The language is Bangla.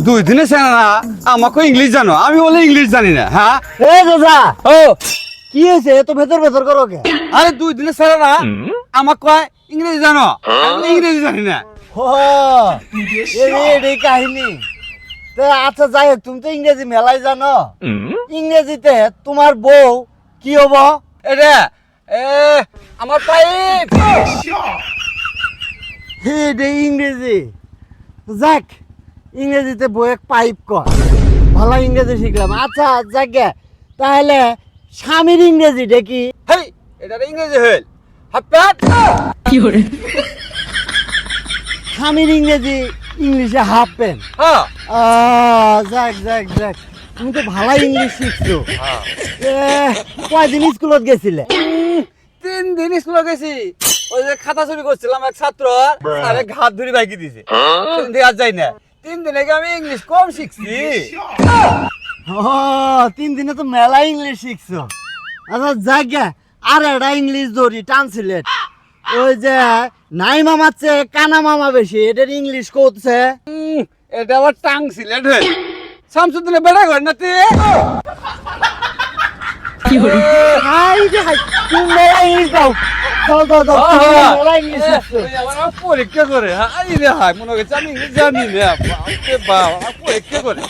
দুই দিনে সেনা আমাকে ইংলিশ জানো, আমি বলে ইংলিশ জানি না। হ্যাঁ এ দাদা ও কি হয়েছে এত ভেতর ভেতর করো কে? আরে দুই দিনে সেনা আমাকে কয় ইংরেজি জানো, আমি বলি ইংরেজি জানি না। ও এই কাহিনী। তো আচ্ছা যাই হোক, তুমি তো ইংরেজি মেলাই জানো। ইংরেজিতে তোমার বউ কি হব? এটা আমার পাইপ। এটা ইংরেজি। যাক, ইংরেজিতে বউ এক পাইপ কর, ভালো ইংরেজি শিখলাম। আচ্ছা যাক গে, তাহলে স্বামীর ইংরেজিটা কি? হেই এটা ইংরেজি হইল হাফ প্যান্ট। স্বামীর ইংরেজি ইংলিশে হাফ প্যান্ট। হ্যাঁ যাক যাক যাক, তুমি তো ভালো ইংলিশ শিখছো। কয়দিন স্কুলত গেছিলে? 3 দিন স্কুলে গেছি। ওই যে খাতা চুরি করছিলাম এক ছাত্র, আরে ঘাত ধরে বাইকে দিছে। 3 দিন আর যাই না। 3 দিন আগে আমি ইংলিশ কম শিখছি। ও 3 দিনে তো মেলা ইংলিশ শিখছো। আচ্ছা যাক গে, আর একটা ইংলিশ ধরি, ট্রান্সলেট। ওই যে নাই মামার চেয়ে কানা মামা বেশি, এটার ইংলিশ করছে। এটা আবার টাং সিলেট হইল। শামসুদ্দিনে বেড়া ঘর না তুই? হাই রে হাই, তুমি মেলা ইংলিশ দাও। দাও দাও দাও, তুমি মেলা ইংলিশ শিখছো। আমার পরীক্ষা করে হাই রে হাই, মনে হচ্ছে আমি ইংলিশ জানি না। বাবা পরীক্ষা করে